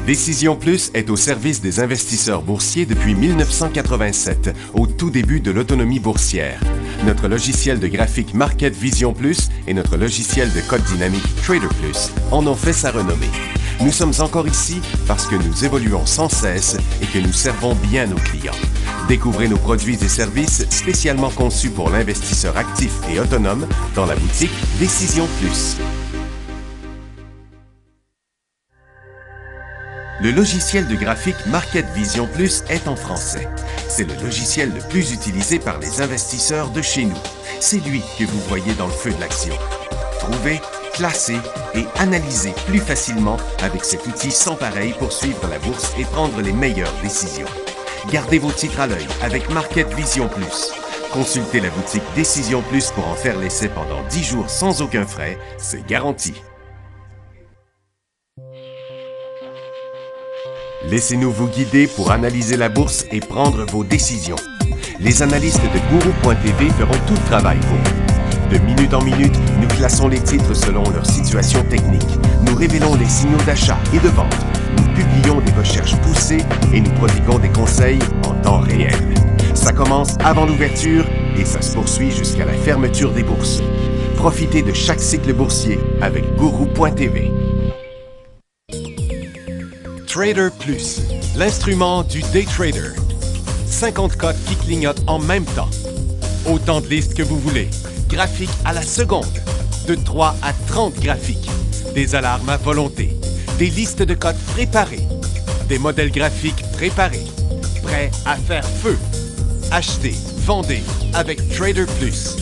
Décision Plus est au service des investisseurs boursiers depuis 1987, au tout début de l'autonomie boursière. Notre logiciel de graphique Market Vision Plus et notre logiciel de code dynamique Trader Plus en ont fait sa renommée. Nous sommes encore ici parce que nous évoluons sans cesse et que nous servons bien nos clients. Découvrez nos produits et services spécialement conçus pour l'investisseur actif et autonome dans la boutique Décision Plus. Le logiciel de graphique Market Vision Plus est en français. C'est le logiciel le plus utilisé par les investisseurs de chez nous. C'est lui que vous voyez dans le feu de l'action. Trouvez, classez et analysez plus facilement avec cet outil sans pareil pour suivre la bourse et prendre les meilleures décisions. Gardez vos titres à l'œil avec Market Vision Plus. Consultez la boutique Décision Plus pour en faire l'essai pendant 10 jours sans aucun frais, c'est garanti. Laissez-nous vous guider pour analyser la bourse et prendre vos décisions. Les analystes de Guru.tv feront tout le travail pour vous. De minute en minute, nous classons les titres selon leur situation technique. Nous révélons les signaux d'achat et de vente. Nous publions des recherches poussées et nous prodiguons des conseils en temps réel. Ça commence avant l'ouverture et ça se poursuit jusqu'à la fermeture des bourses. Profitez de chaque cycle boursier avec Guru.tv. Trader Plus, l'instrument du day trader. 50 cotes qui clignotent en même temps. Autant de listes que vous voulez. Graphiques à la seconde. De 3 à 30 graphiques. Des alarmes à volonté. Des listes de cotes préparées. Des modèles graphiques préparés. Prêts à faire feu. Achetez, vendez avec Trader Plus.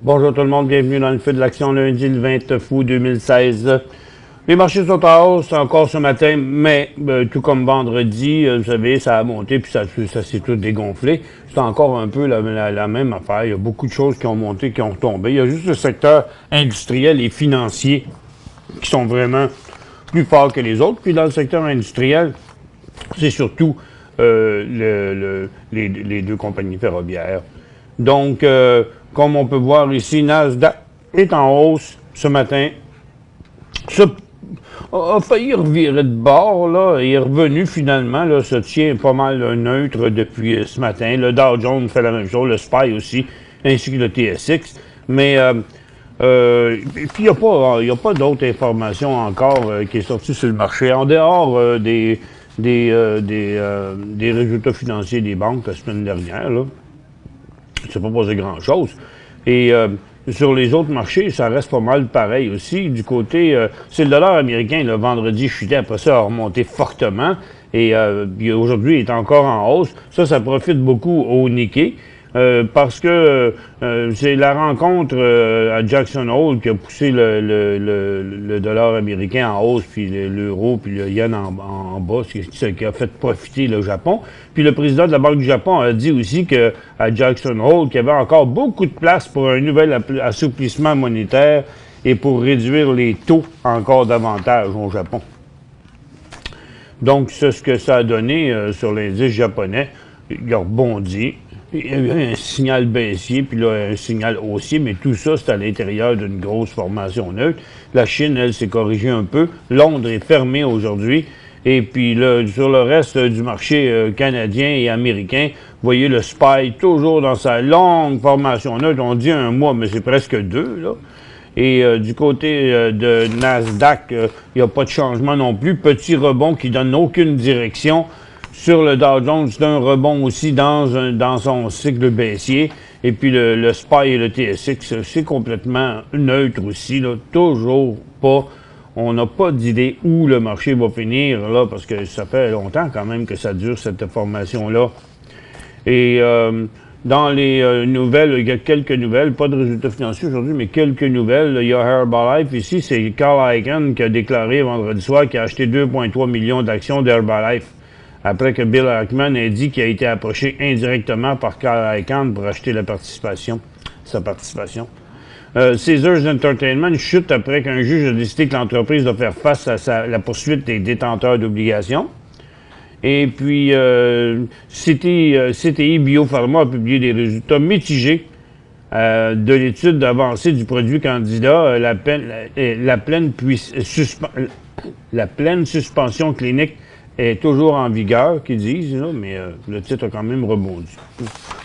Bonjour tout le monde, bienvenue dans le feu de l'action lundi le 20 août 2016. Les marchés sont en hausse encore ce matin, mais tout comme vendredi, vous savez, ça a monté puis ça s'est tout dégonflé. C'est encore un peu la même affaire. Il y a beaucoup de choses qui ont monté, qui ont tombé. Il y a juste le secteur industriel et financier qui sont vraiment plus forts que les autres. Puis dans le secteur industriel, c'est surtout les deux compagnies ferroviaires. Donc, comme on peut voir ici, Nasdaq est en hausse ce matin. A failli revirer de bord, là, et est revenu finalement, là, se tient pas mal neutre depuis ce matin. Le Dow Jones fait la même chose, le SPY aussi, ainsi que le TSX. Mais puis il n'y a pas d'autres informations encore qui est sortie sur le marché. En dehors des résultats financiers des banques la semaine dernière, là. Ça n'a pas passé grand-chose. Et sur les autres marchés, ça reste pas mal pareil aussi. Du côté, c'est le dollar américain, le vendredi chutait, après ça a remonté fortement. Et aujourd'hui, il est encore en hausse. Ça profite beaucoup au Nikkei. Parce que c'est la rencontre à Jackson Hole qui a poussé le dollar américain en hausse, puis l'euro, puis le yen en bas, ce qui a fait profiter le Japon. Puis le président de la Banque du Japon a dit aussi que à Jackson Hole qu'il y avait encore beaucoup de place pour un nouvel assouplissement monétaire et pour réduire les taux encore davantage au Japon. Donc, c'est ce que ça a donné sur l'indice japonais. Il a rebondi. Il y a eu un signal baissier, puis là, un signal haussier, mais tout ça, c'est à l'intérieur d'une grosse formation neutre. La Chine, elle, s'est corrigée un peu. Londres est fermée aujourd'hui. Et puis là, sur le reste du marché canadien et américain, vous voyez le SPY toujours dans sa longue formation neutre. On dit un mois, mais c'est presque deux, là. Et du côté de Nasdaq, il n'y a pas de changement non plus. Petit rebond qui donne aucune direction. Sur le Dow Jones, c'est un rebond aussi dans son cycle baissier. Et puis le SPY et le TSX, c'est complètement neutre aussi, là. Toujours pas. On n'a pas d'idée où le marché va finir, là, parce que ça fait longtemps quand même que ça dure, cette formation-là. Et dans les nouvelles, il y a quelques nouvelles, pas de résultats financiers aujourd'hui, mais quelques nouvelles. Il y a Herbalife ici, c'est Carl Icahn qui a déclaré vendredi soir qu'il a acheté 2,3 millions d'actions d'Herbalife après que Bill Ackman ait dit qu'il a été approché indirectement par Carl Icahn pour acheter sa participation. Caesars Entertainment chute après qu'un juge a décidé que l'entreprise doit faire face à la poursuite des détenteurs d'obligations. Et puis, CTI Biopharma a publié des résultats mitigés de l'étude avancée du produit candidat, la pleine suspension clinique est toujours en vigueur, qu'ils disent, là, mais le titre a quand même rebondi.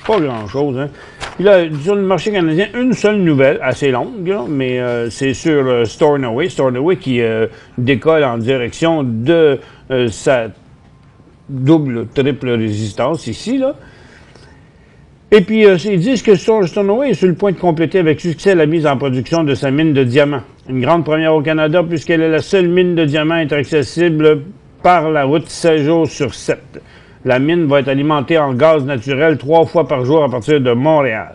Pas grand-chose, hein. Puis là, sur le marché canadien, une seule nouvelle, assez longue, là, mais c'est sur Stornoway. Stornoway qui décolle en direction de sa triple résistance ici, là. Et puis, ils disent que Stornoway est sur le point de compléter avec succès la mise en production de sa mine de diamants. Une grande première au Canada, puisqu'elle est la seule mine de diamants à être accessible par la route 16 jours sur 7. La mine va être alimentée en gaz naturel 3 fois par jour à partir de Montréal.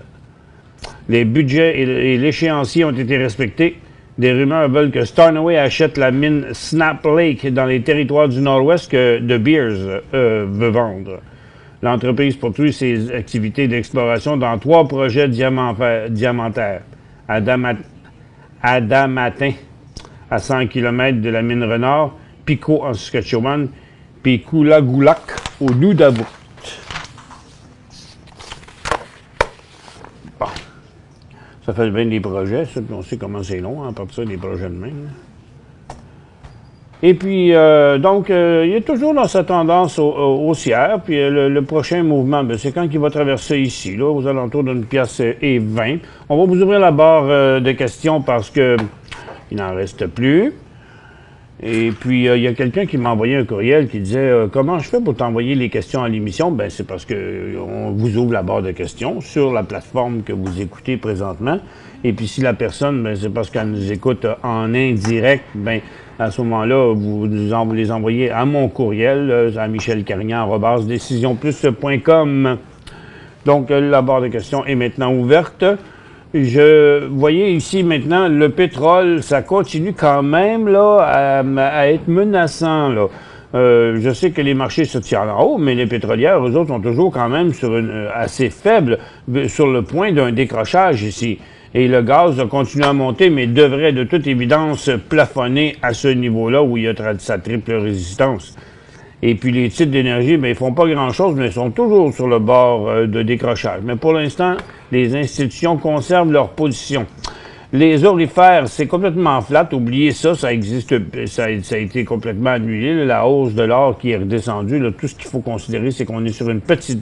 Les budgets et l'échéancier ont été respectés. Des rumeurs veulent que Stornoway achète la mine Snap Lake dans les territoires du Nord-Ouest que De Beers veut vendre. L'entreprise poursuit ses activités d'exploration dans 3 projets diamantaires. Adamatin, à 100 km de la mine Renard, Pico en Saskatchewan, puis Kulagulak au Nunavut. Bon. Ça fait bien des projets, ça, puis on sait comment c'est long, hein, à partir des projets de même. Et puis, donc, il est toujours dans sa tendance haussière, puis le prochain mouvement, c'est quand il va traverser ici, là, aux alentours d'une pièce et 20. On va vous ouvrir la barre de questions parce que il n'en reste plus. Et puis, il y a quelqu'un qui m'a envoyé un courriel qui disait « Comment je fais pour t'envoyer les questions à l'émission? » Ben, c'est parce que on vous ouvre la barre de questions sur la plateforme que vous écoutez présentement. Et puis, si la personne, ben, c'est parce qu'elle nous écoute en indirect, ben, à ce moment-là, vous les envoyez à mon courriel, à michelcarignan@decisionplus.com. Donc, la barre de questions est maintenant ouverte. Vous voyez ici maintenant, le pétrole, ça continue quand même là, à être menaçant. Là. Je sais que les marchés se tirent en haut, mais les pétrolières, eux autres, sont toujours quand même assez faibles, sur le point d'un décrochage ici. Et le gaz a continué à monter, mais devrait de toute évidence plafonner à ce niveau-là où il y a sa triple résistance. Et puis les titres d'énergie, bien, ils font pas grand-chose, mais ils sont toujours sur le bord de décrochage. Mais pour l'instant, les institutions conservent leur position. Les orifères, c'est complètement flat. Oubliez ça, ça existe, ça a été complètement annulé. Là, la hausse de l'or qui est redescendue, là, tout ce qu'il faut considérer, c'est qu'on est sur une petite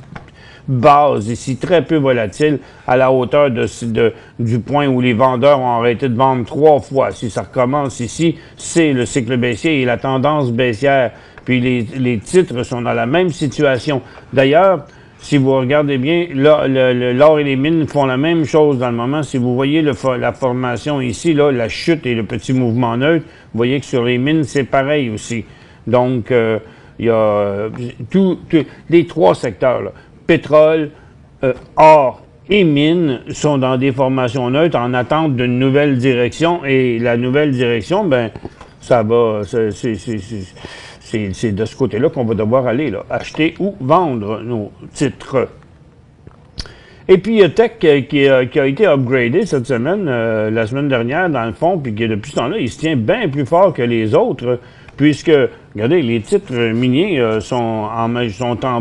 base ici, très peu volatile, à la hauteur du point où les vendeurs ont arrêté de vendre 3 fois. Si ça recommence ici, c'est le cycle baissier et la tendance baissière. Puis les titres sont dans la même situation. D'ailleurs, si vous regardez bien, l'or et les mines font la même chose dans le moment. Si vous voyez la formation ici, là, la chute et le petit mouvement neutre, vous voyez que sur les mines, c'est pareil aussi. Donc, il y a les 3 secteurs, là, pétrole, or et mines, sont dans des formations neutres en attente d'une nouvelle direction. Et la nouvelle direction, ben, ça va, c'est de ce côté-là qu'on va devoir aller, là, acheter ou vendre nos titres. Et puis, il y a Tech qui a été upgradé cette semaine, la semaine dernière, dans le fond, puis que depuis ce temps-là, il se tient bien plus fort que les autres, puisque, regardez, les titres miniers sont en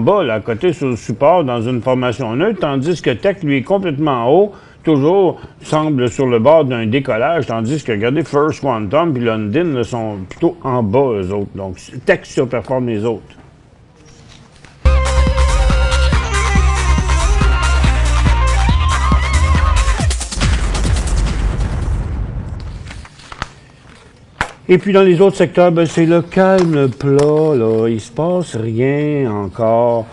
bas, là, à côté sur le support, dans une formation neutre, tandis que Tech, lui, est complètement en haut, toujours semble sur le bord d'un décollage, tandis que, regardez, First Quantum puis London là, sont plutôt en bas, eux autres. Donc, Tech surperforme les autres. Et puis dans les autres secteurs, ben, c'est le calme plat, là. Il se passe rien encore.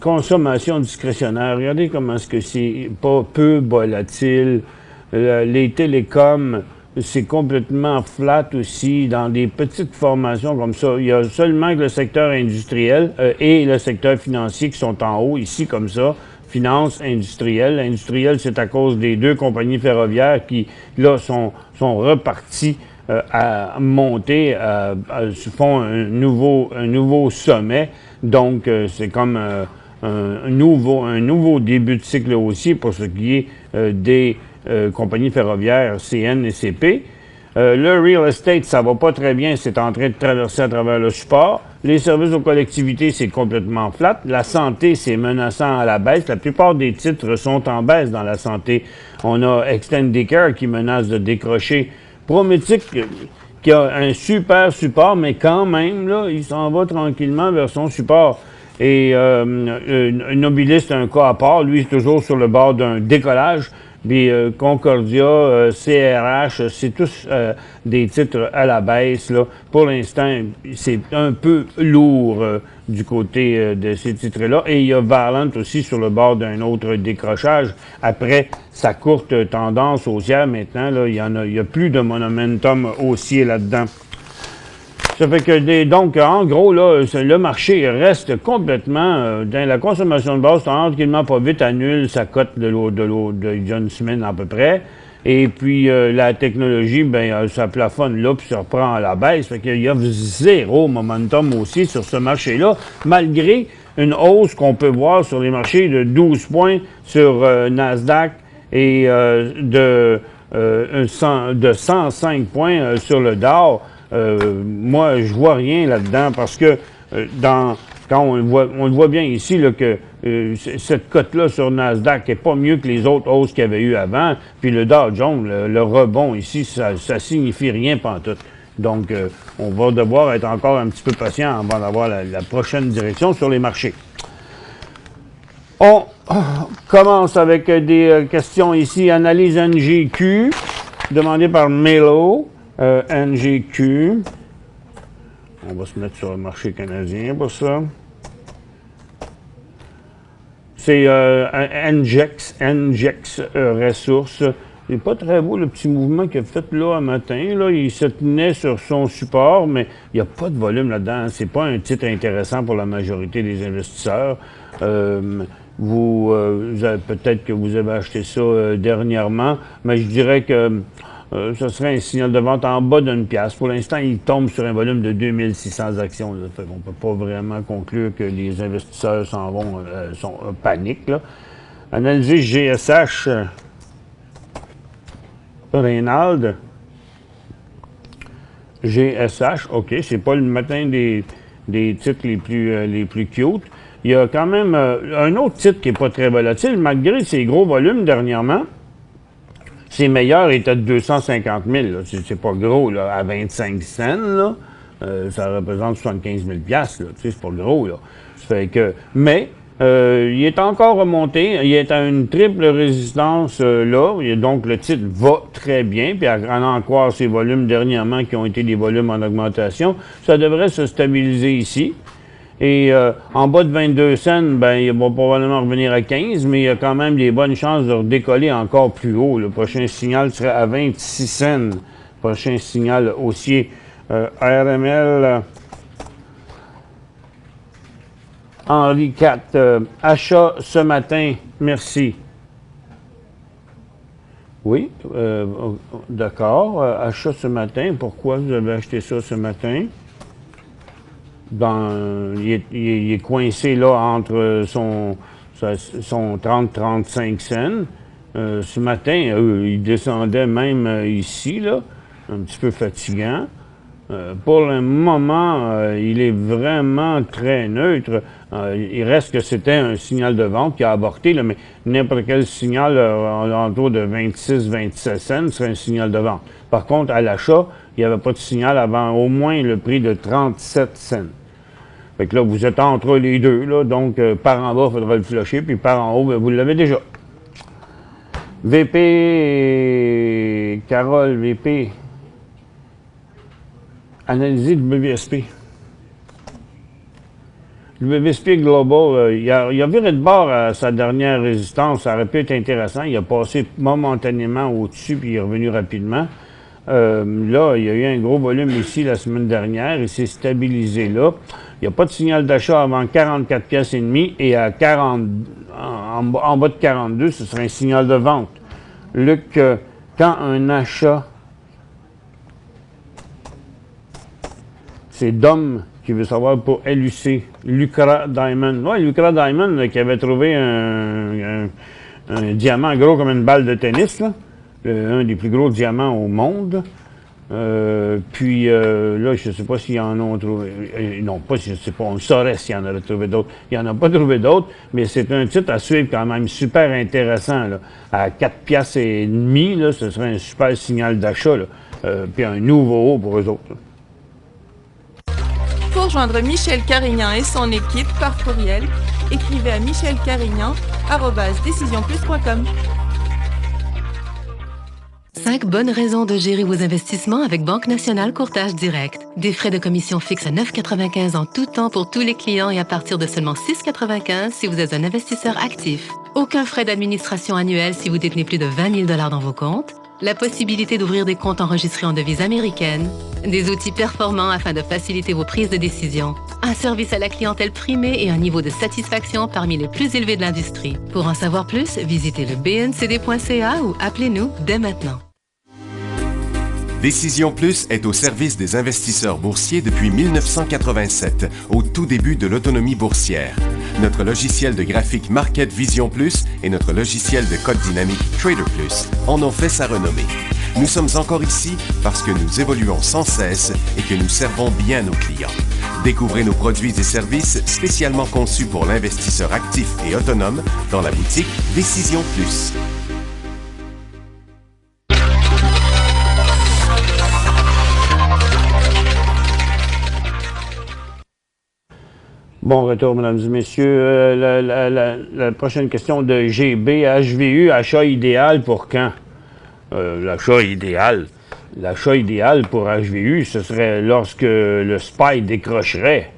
Consommation discrétionnaire. Regardez comment est-ce que c'est pas peu volatile. Les télécoms, c'est complètement flat aussi dans des petites formations comme ça. Il y a seulement que le secteur industriel et le secteur financier qui sont en haut ici comme ça. Finance industrielle. Industrielle, c'est à cause des 2 compagnies ferroviaires qui, là, sont reparties à monter, font un nouveau sommet. Donc, c'est comme un nouveau début de cycle haussier pour ce qui est des compagnies ferroviaires CN et CP. Le real estate, ça va pas très bien, c'est en train de traverser à travers le support. Les services aux collectivités, c'est complètement flat. La santé, c'est menaçant à la baisse. La plupart des titres sont en baisse dans la santé. On a Extendicare qui menace de décrocher. Prométhique, qui a un super support, mais quand même, là, il s'en va tranquillement vers son support. Et Nobilis, c'est un cas à part. Lui, c'est toujours sur le bord d'un décollage. Puis Concordia, CRH, c'est tous des titres à la baisse, là. Pour l'instant, c'est un peu lourd du côté de ces titres-là. Et il y a Valent aussi sur le bord d'un autre décrochage. Après sa courte tendance haussière, maintenant, là, il y a plus de momentum haussier là-dedans. Ça fait que, donc, en gros, là, le marché reste complètement dans la consommation de base, tranquillement pas vite, annule sa cote de John Smith à peu près. Et puis, la technologie, ben, ça plafonne là, puis ça reprend à la baisse. Fait qu'il y a zéro momentum aussi sur ce marché-là, malgré une hausse qu'on peut voir sur les marchés de 12 points sur Nasdaq et de 105 points sur le Dow. Moi, je vois rien là-dedans parce que quand on le voit bien ici, là, que cette cote-là sur Nasdaq n'est pas mieux que les autres hausses qu'il y avait eu avant. Puis le Dow Jones, le rebond ici, ça signifie rien pantoute. Donc, on va devoir être encore un petit peu patient avant d'avoir la prochaine direction sur les marchés. On commence avec des questions ici. Analyse NGQ, demandée par Melo. NGQ. On va se mettre sur le marché canadien pour ça. C'est NGEX Ressources. C'est pas très beau le petit mouvement qu'il a fait là un matin. Là. Il se tenait sur son support, mais il n'y a pas de volume là-dedans. C'est pas un titre intéressant pour la majorité des investisseurs. Peut-être que vous avez acheté ça dernièrement, mais je dirais que ce serait un signal de vente en bas d'une pièce. Pour l'instant, il tombe sur un volume de 2600 actions. Là. Fait qu'on ne peut pas vraiment conclure que les investisseurs s'en vont, sont en panique. Là. Analyser GSH. Reynald. GSH. OK, c'est pas le matin des titres les plus cute. Il y a quand même un autre titre qui n'est pas très volatile, malgré ses gros volumes dernièrement. Ses meilleurs étaient de 250 000. C'est pas gros, là, à 25 cents. Là, ça représente 75 000 $. C'est pas gros. Là. Fait que, mais il est encore remonté. Il est à une triple résistance là. Et donc, le titre va très bien. Puis, à en croire ses volumes dernièrement qui ont été des volumes en augmentation, ça devrait se stabiliser ici. Et en bas de 22 cents, ben, il va probablement revenir à 15, mais il y a quand même des bonnes chances de redécoller encore plus haut. Le prochain signal serait à 26 cents. Prochain signal haussier. RML. Henri IV. Achat ce matin. Merci. Oui, d'accord. Achat ce matin. Pourquoi vous avez acheté ça ce matin? Il est coincé là entre son 30-35 cents. Ce matin, il descendait même ici, là, un petit peu fatigant. Pour le moment, il est vraiment très neutre. Il reste que c'était un signal de vente qui a avorté, là, mais n'importe quel signal autour de 26-27 cents serait un signal de vente. Par contre, à l'achat, il n'y avait pas de signal avant au moins le prix de 37 cents. Fait que là, vous êtes entre les deux, là, donc par en bas, il faudra le flusher, puis par en haut, ben, vous l'avez déjà. VP, Carole, VP, analyser le WSP. Le WSP Global, il a viré de bord à sa dernière résistance, ça aurait pu être intéressant, il a passé momentanément au-dessus, puis il est revenu rapidement. Là, il y a eu un gros volume ici la semaine dernière, il s'est stabilisé là. Il n'y a pas de signal d'achat avant 44 pièces et demie et à 40, en bas de 42, ce serait un signal de vente. Luc, quand un achat c'est Dom qui veut savoir pour LUC, Lucra Diamond. Oui, Lucra Diamond qui avait trouvé un diamant gros comme une balle de tennis, là. Un des plus gros diamants au monde. Là, je ne sais pas s'ils en ont trouvé. Non, pas, je ne sais pas, on saurait s'il y en aurait trouvé d'autres. Il n'y en a pas trouvé d'autres, mais c'est un titre à suivre quand même super intéressant, là. À 4 piastres et demi, là, ce serait un super signal d'achat, puis un nouveau haut pour eux autres, là. Pour rejoindre Michel Carignan et son équipe par courriel, écrivez à michelcarignan@decisionplus.com. 5 bonnes raisons de gérer vos investissements avec Banque Nationale Courtage Direct. Des frais de commission fixes à 9,95 en tout temps pour tous les clients et à partir de seulement 6,95 si vous êtes un investisseur actif. Aucun frais d'administration annuel si vous détenez plus de 20 000 $ dans vos comptes. La possibilité d'ouvrir des comptes enregistrés en devise américaine. Des outils performants afin de faciliter vos prises de décision. Un service à la clientèle primé et un niveau de satisfaction parmi les plus élevés de l'industrie. Pour en savoir plus, visitez le bncd.ca ou appelez-nous dès maintenant. Décision Plus est au service des investisseurs boursiers depuis 1987, au tout début de l'autonomie boursière. Notre logiciel de graphique Market Vision Plus et notre logiciel de code dynamique Trader Plus en ont fait sa renommée. Nous sommes encore ici parce que nous évoluons sans cesse et que nous servons bien nos clients. Découvrez nos produits et services spécialement conçus pour l'investisseur actif et autonome dans la boutique Décision Plus. Bon retour, mesdames et messieurs. La prochaine question de GB. HVU, achat idéal pour quand? L'achat idéal. L'achat idéal pour HVU, ce serait lorsque le SPY décrocherait.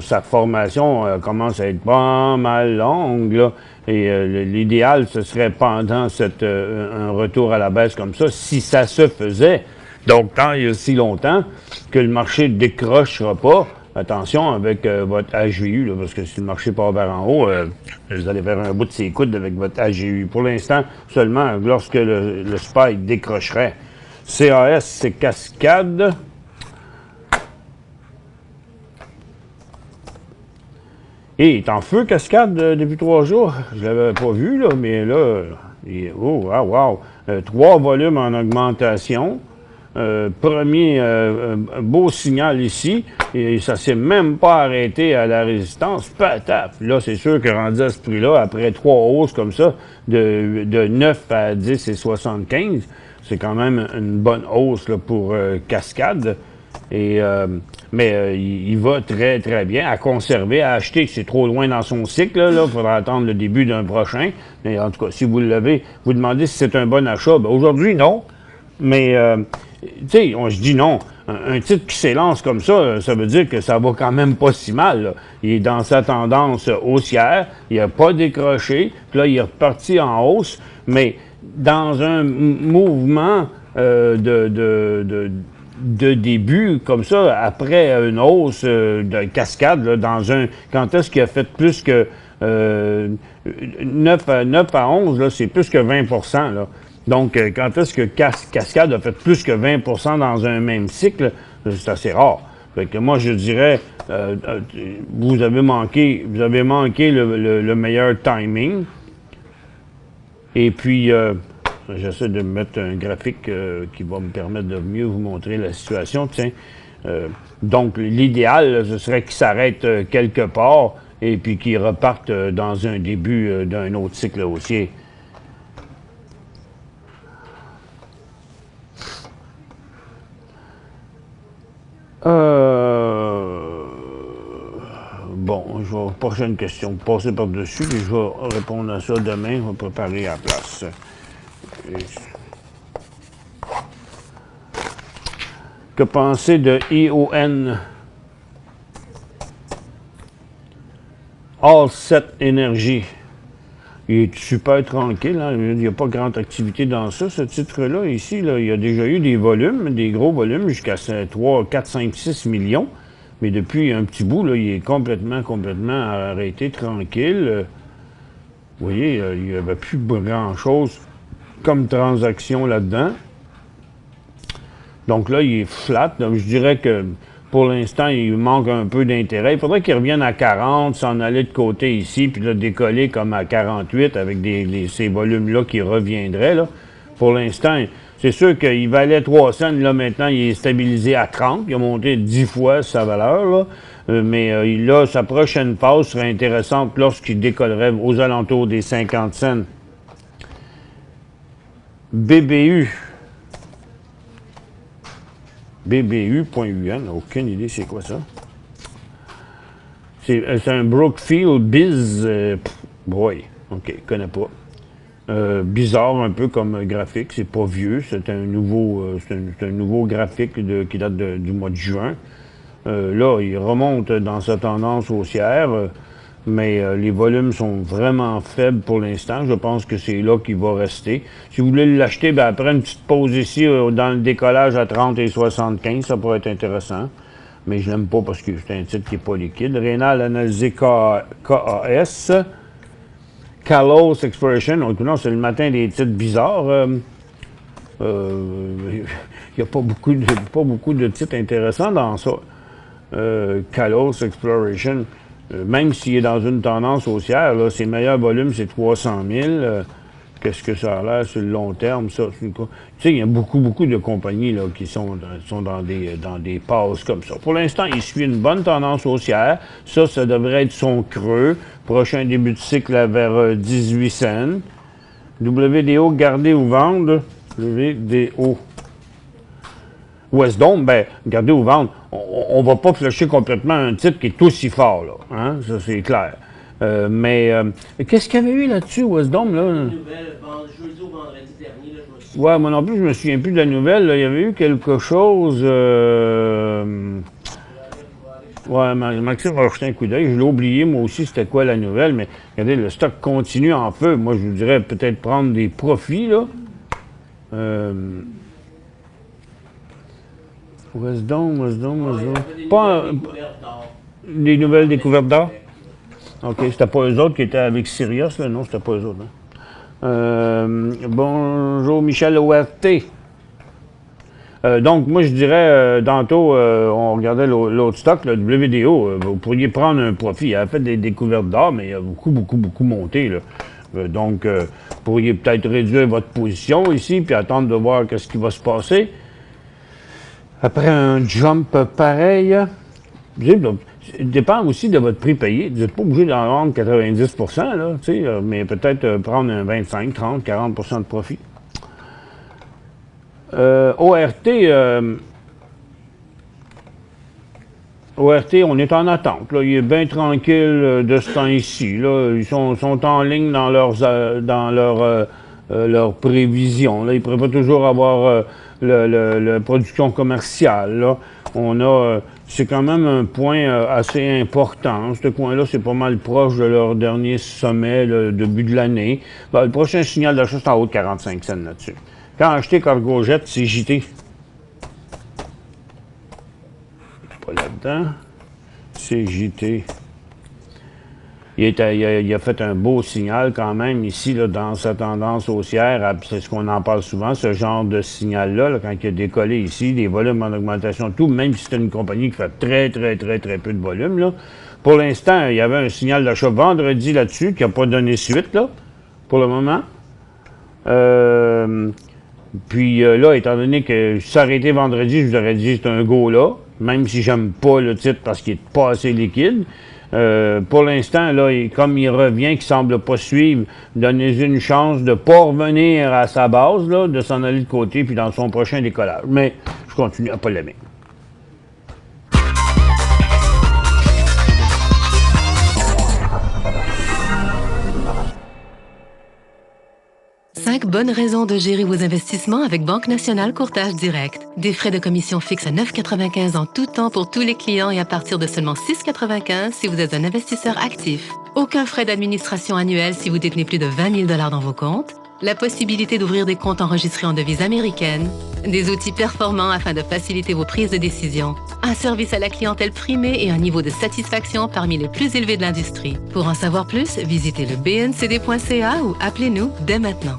Sa formation commence à être pas mal longue, là. Et l'idéal, ce serait pendant un retour à la baisse comme ça, si ça se faisait. Donc, tant et aussi longtemps que le marché ne décrochera pas. Attention avec votre HVU, là, parce que si le marché part vers en haut, vous allez faire un bout de ses coudes avec votre HVU. Pour l'instant, seulement lorsque le SPY décrocherait. CAS, c'est Cascade. Et il est en feu, Cascade, depuis 3 jours. Je l'avais pas vu, là, mais là, wow. 3 volumes en augmentation. Premier beau signal ici, et ça s'est même pas arrêté à la résistance. Pataf! Là, c'est sûr que rendu à ce prix-là, après 3 hausses comme ça, de 9 à 10 et 75, c'est quand même une bonne hausse là, pour Cascade. Mais il va très, très bien. À conserver, à acheter, c'est trop loin dans son cycle. Là, il faudra attendre le début d'un prochain. Mais en tout cas, si vous l'avez, vous demandez si c'est un bon achat. Ben, aujourd'hui, non. Mais, tu sais, je dis non. Un titre qui s'élance comme ça, ça veut dire que ça va quand même pas si mal, là. Il est dans sa tendance haussière. Il n'a pas décroché. Puis là, il est reparti en hausse. Mais dans un mouvement de début, comme ça, après une hausse de cascade, là, quand est-ce qu'il a fait plus que 9 à 11, là, c'est plus que 20 %, là. Donc, quand est-ce que Cascade a fait plus que 20 % dans un même cycle, c'est assez rare. Fait que moi, je dirais, vous avez manqué le meilleur timing. Et puis, j'essaie de mettre un graphique qui va me permettre de mieux vous montrer la situation. Tiens, donc, l'idéal, ce serait qu'il s'arrête quelque part et puis qu'il reparte dans un début d'un autre cycle haussier. Bon, prochaine question. Passer par-dessus, puis je vais répondre à ça demain. On va préparer à la place. Que penser de ION? All Set Energy. Il est super tranquille, hein? Il n'y a pas grande activité dans ça, ce titre-là. Ici, là, il y a déjà eu des volumes, des gros volumes, jusqu'à 3, 4, 5, 6 millions. Mais depuis un petit bout, là, il est complètement arrêté, tranquille. Vous voyez, il n'y avait plus grand-chose comme transaction là-dedans. Donc là, il est flat. Donc je dirais que pour l'instant, il manque un peu d'intérêt. Il faudrait qu'il revienne à 40, s'en aller de côté ici, puis là, décoller comme à 48 avec ces volumes-là qui reviendraient. Là. Pour l'instant, c'est sûr qu'il valait 3 cents. Là, maintenant, il est stabilisé à 30. Il a monté 10 fois sa valeur. Là. Mais là, sa prochaine phase serait intéressante lorsqu'il décollerait aux alentours des 50 cents. BBU. BBU.UN, aucune idée c'est quoi ça. C'est un Brookfield Biz. Boy, ok, connais pas. Bizarre un peu comme graphique, c'est pas vieux, c'est un nouveau graphique qui date du mois de juin. Là, il remonte dans sa tendance haussière, mais les volumes sont vraiment faibles pour l'instant. Je pense que c'est là qu'il va rester. Si vous voulez l'acheter, ben après une petite pause ici, dans le décollage à 30 et 75, ça pourrait être intéressant. Mais je l'aime pas parce que c'est un titre qui n'est pas liquide. Rénal analysé KAS. Kalos Exploration. Donc, non, c'est le matin des titres bizarres. Il n'y a pas beaucoup de titres intéressants dans ça. Kalos Exploration. Même s'il est dans une tendance haussière, là, ses meilleurs volumes, c'est 300 000. Qu'est-ce que ça a l'air sur le long terme, ça? Tu sais, il y a beaucoup de compagnies là, qui sont dans des passes comme ça. Pour l'instant, il suit une bonne tendance haussière. Ça devrait être son creux. Prochain début de cycle vers 18 cents. WDO, garder ou vendre. WDO. Wesdome, ben, garder ou vendre. On ne va pas flusher complètement un titre qui est aussi fort, là. Hein? Ça, c'est clair. Mais qu'est-ce qu'il y avait eu là-dessus, Wesdome, là? Une nouvelle, jeudi ou vendredi dernier, là, je me souviens. Ouais, moi non plus, je me souviens plus de la nouvelle. Là. Il y avait eu quelque chose... Ouais, Maxime va jeter un coup d'œil. Je l'ai oublié, moi aussi, c'était quoi la nouvelle. Mais regardez, le stock continue en feu. Moi, je vous dirais peut-être prendre des profits, là. Wesdome. Pas des nouvelles découvertes d'or? OK, c'était pas eux autres qui étaient avec Sirius, là? Non, c'était pas eux autres. Hein? Bonjour, Michel ORT. Donc, moi, je dirais, tantôt, on regardait l'autre stock, le WDO, vous pourriez prendre un profit. Il a fait des découvertes d'or, mais il a beaucoup monté, là. Donc, vous pourriez peut-être réduire votre position ici, puis attendre de voir qu'est-ce qui va se passer. Après un jump pareil, ça dépend aussi de votre prix payé. Vous n'êtes pas obligé d'en vendre 90 là, mais peut-être prendre un 25, 30, 40 de profit. ORT, on est en attente. Là. Il est bien tranquille de ce temps ici. Là. Ils sont en ligne dans leurs prévisions. Là. Ils ne pourraient pas toujours avoir la production commerciale. Là. C'est quand même un point assez important. Ce coin-là, c'est pas mal proche de leur dernier sommet, le début de l'année. Ben, le prochain signal d'achat, c'est en haut de 45 cents là-dessus. Quand acheter Cargojet, c'est JT. Pas là-dedans. C'est JT. Il a fait un beau signal quand même ici, là, dans sa tendance haussière. C'est ce qu'on en parle souvent, ce genre de signal-là, là, quand il a décollé ici, des volumes en augmentation, tout, même si c'est une compagnie qui fait très peu de volume. Là. Pour l'instant, il y avait un signal d'achat vendredi là-dessus qui n'a pas donné suite, là, pour le moment. Puis là, étant donné que ça aurait été vendredi, je vous aurais dit c'est un go là, même si j'aime pas le titre parce qu'il est pas assez liquide. Pour l'instant, là, comme il revient, qu'il semble pas suivre, donnez-lui une chance de pas revenir à sa base, là, de s'en aller de côté, puis dans son prochain décollage. Mais je continue à pas l'aimer. Cinq bonnes raisons de gérer vos investissements avec Banque Nationale Courtage Direct. Des frais de commission fixes à 9,95 en tout temps pour tous les clients et à partir de seulement 6,95 si vous êtes un investisseur actif. Aucun frais d'administration annuel si vous détenez plus de 20 000 $ dans vos comptes. La possibilité d'ouvrir des comptes enregistrés en devise américaine. Des outils performants afin de faciliter vos prises de décision. Un service à la clientèle primé et un niveau de satisfaction parmi les plus élevés de l'industrie. Pour en savoir plus, visitez le bncd.ca ou appelez-nous dès maintenant.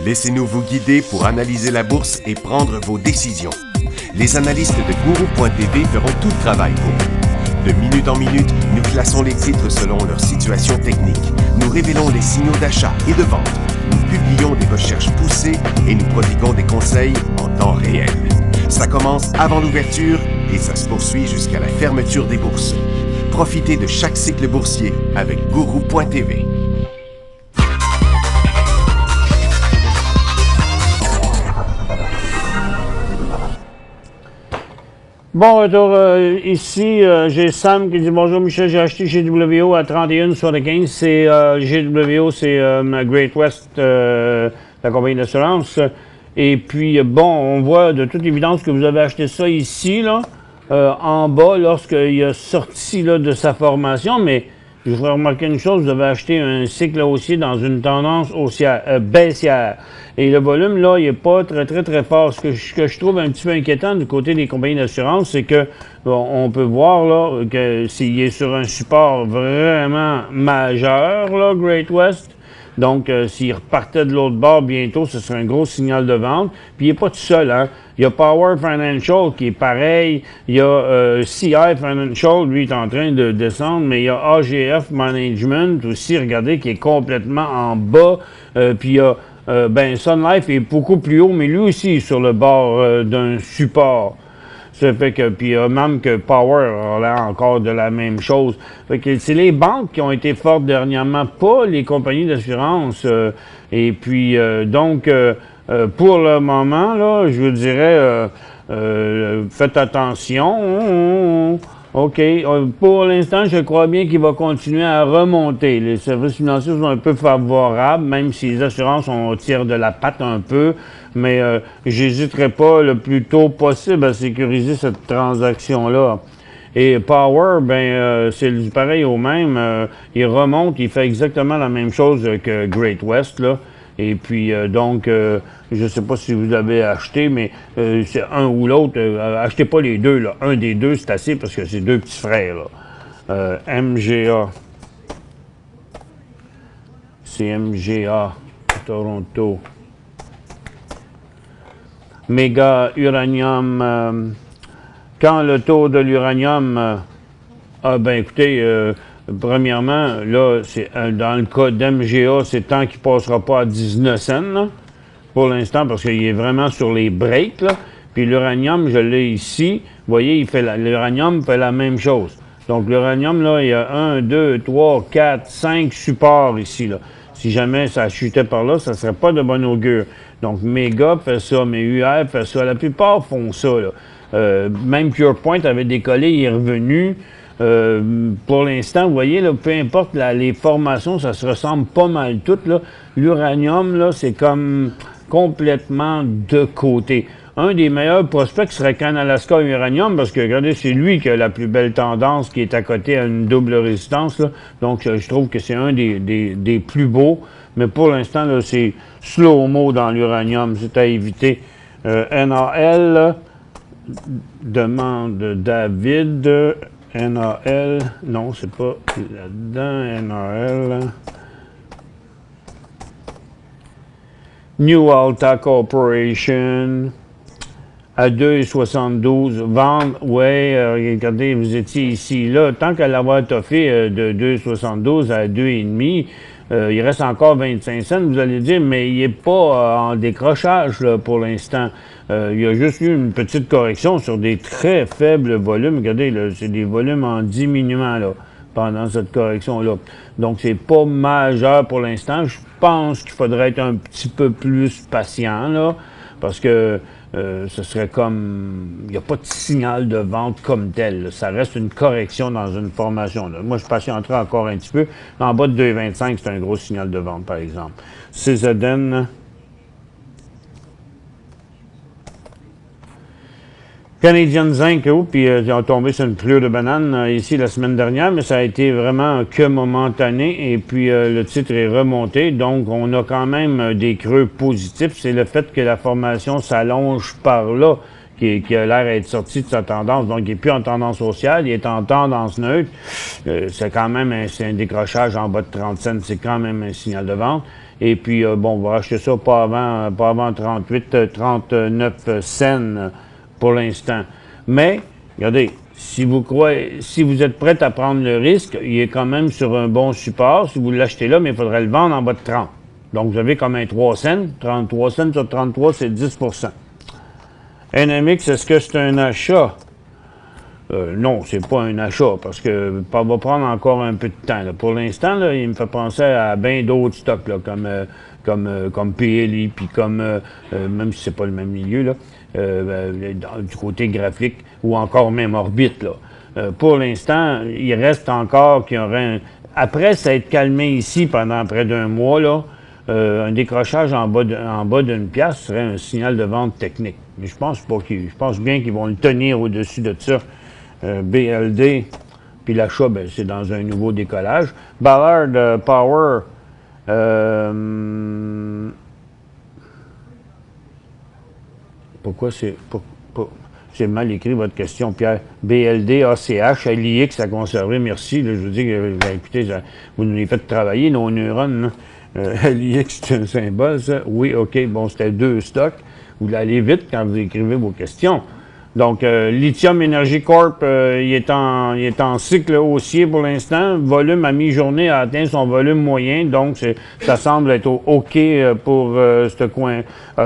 Laissez-nous vous guider pour analyser la bourse et prendre vos décisions. Les analystes de Guru.tv feront tout le travail pour vous. De minute en minute, nous classons les titres selon leur situation technique. Nous révélons les signaux d'achat et de vente. Nous publions des recherches poussées et nous prodiguons des conseils en temps réel. Ça commence avant l'ouverture et ça se poursuit jusqu'à la fermeture des bourses. Profitez de chaque cycle boursier avec Guru.tv. Bon retour ici, j'ai Sam qui dit bonjour Michel, j'ai acheté GWO à 31,75. C'est GWO, c'est Great West, la compagnie d'assurance. Et puis bon, on voit de toute évidence que vous avez acheté ça ici, là, en bas, lorsqu'il a sorti là, de sa formation, mais je voudrais remarquer une chose, vous avez acheté un cycle haussier dans une tendance haussière, baissière. Et le volume, là, il n'est pas très fort. Ce que je trouve un petit peu inquiétant du côté des compagnies d'assurance, c'est que bon, on peut voir là que s'il est sur un support vraiment majeur, là, Great West. Donc, s'il repartait de l'autre bord bientôt, ce serait un gros signal de vente. Puis, il n'est pas tout seul, hein. Il y a Power Financial qui est pareil. Il y a CI Financial, lui, est en train de descendre. Mais il y a AGF Management aussi, regardez, qui est complètement en bas. Puis, il y a Sun Life est beaucoup plus haut, mais lui aussi est sur le bord d'un support. Ça fait que, puis même que Power a l'air encore de la même chose. Fait que c'est les banques qui ont été fortes dernièrement, pas les compagnies d'assurance. Et puis, donc, pour le moment, là, je vous dirais, faites attention. OK. Pour l'instant, je crois bien qu'il va continuer à remonter. Les services financiers sont un peu favorables, même si les assurances, on tire de la patte un peu. Mais j'hésiterai pas le plus tôt possible à sécuriser cette transaction-là. Et Power, c'est du pareil au même. Il remonte, il fait exactement la même chose que Great West, là. Et puis, donc, je ne sais pas si vous l'avez acheté, mais c'est un ou l'autre. Achetez pas les deux, là. Un des deux, c'est assez parce que c'est deux petits frères, là. MGA. C'est MGA, Toronto. Méga Uranium. Quand le taux de l'uranium... écoutez... premièrement, là, c'est dans le cas d'MGA, c'est tant qu'il ne passera pas à 19 cents, là, pour l'instant, parce qu'il est vraiment sur les breaks, là. Puis l'uranium, je l'ai ici. Vous voyez, l'uranium fait la même chose. Donc l'uranium, là, il y a 1, 2, 3, 4, 5 supports ici, là. Si jamais ça chutait par là, ça ne serait pas de bon augure. Donc Mega fait ça, mais UR fait ça. La plupart font ça, là. Même PurePoint avait décollé, il est revenu. Pour l'instant, vous voyez, là, peu importe les formations, ça se ressemble pas mal toutes. L'uranium, là, c'est comme complètement de côté. Un des meilleurs prospects serait Canalaska Uranium, parce que, regardez, c'est lui qui a la plus belle tendance, qui est à côté à une double résistance, là. Donc, je trouve que c'est un des plus beaux. Mais pour l'instant, là, c'est slow-mo dans l'uranium. C'est à éviter. NAL, demande David... NAL, non, c'est pas là-dedans, NAL. New Alta Corporation, à 2,72. Vendre, ouais, regardez, vous étiez ici, là. Tant qu'à l'avoir toffé de 2,72 à 2,5, il reste encore 25 cents, vous allez dire, mais il n'est pas en décrochage là, pour l'instant. Il y a juste eu une petite correction sur des très faibles volumes. Regardez, c'est des volumes en diminuant là, pendant cette correction-là. Donc, c'est pas majeur pour l'instant. Je pense qu'il faudrait être un petit peu plus patient, là, parce que ce serait comme... Il n'y a pas de signal de vente comme tel, là. Ça reste une correction dans une formation, là. Moi, je patienterai encore un petit peu. En bas de 2,25, c'est un gros signal de vente, par exemple. Cézanne. Canadian Zinc, puis ils ont tombé sur une pleure de banane ici la semaine dernière, mais ça a été vraiment que momentané, et puis le titre est remonté, donc on a quand même des creux positifs. C'est le fait que la formation s'allonge par là qui a l'air d'être sorti de sa tendance. Donc, il n'est plus en tendance haussière, il est en tendance neutre. C'est quand même c'est un décrochage en bas de 30 cents. C'est quand même un signal de vente. Et puis, bon, on va acheter ça pas avant 38, 39 cents pour l'instant. Mais, regardez, si vous êtes prêt à prendre le risque, il est quand même sur un bon support. Si vous l'achetez là, mais il faudrait le vendre en bas de 30. Donc, vous avez comme un 3 cents. 33 cents sur 33, c'est 10 NMX, est-ce que c'est un achat? Non, c'est pas un achat, parce que ça va prendre encore un peu de temps. Là. Pour l'instant, là, il me fait penser à bien d'autres stocks, là, comme PLI, puis même si c'est pas le même milieu, là, du côté graphique, ou encore même Orbit. Là. Pour l'instant, il reste encore qu'il y aurait après s'être calmé ici pendant près d'un mois, là, un décrochage en bas d'une pièce serait un signal de vente technique. Mais je pense bien qu'ils vont le tenir au-dessus de ça. BLD, puis l'achat, ben, c'est dans un nouveau décollage. Ballard Power, pourquoi c'est mal écrit votre question, Pierre? BLD, ACH, LIX à conserver, merci. Là, je vous dis que, ben, écoutez, vous nous les faites travailler, nos neurones. LIX, c'est un symbole, ça. Oui, OK, bon, c'était 2 stocks. Vous allez vite quand vous écrivez vos questions. Donc, Lithium Energy Corp, il est en cycle haussier pour l'instant. Volume à mi-journée a atteint son volume moyen, donc ça semble être OK pour ce coin.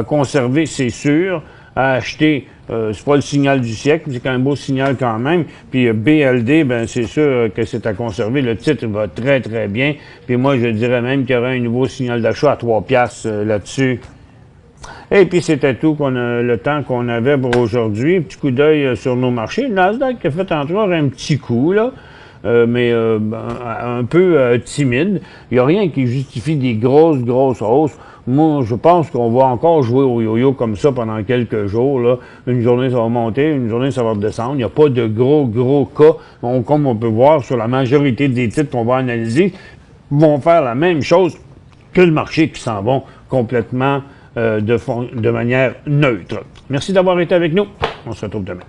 Conserver, c'est sûr. À acheter, c'est pas le signal du siècle, c'est quand même un beau signal quand même. Puis BLD, ben c'est sûr que c'est à conserver. Le titre va très, très bien. Puis moi, je dirais même qu'il y aura un nouveau signal d'achat à 3 piastres là-dessus. Et puis, c'était tout le temps qu'on avait pour aujourd'hui. Petit coup d'œil sur nos marchés. Le Nasdaq a fait encore un petit coup, là, mais un peu timide. Il n'y a rien qui justifie des grosses hausses. Moi, je pense qu'on va encore jouer au yo-yo comme ça pendant quelques jours, là. Une journée, ça va monter, une journée, ça va redescendre. Il n'y a pas de gros cas. Donc, comme on peut voir sur la majorité des titres qu'on va analyser, vont faire la même chose que le marché qui s'en vont complètement de manière neutre. Merci d'avoir été avec nous. On se retrouve demain.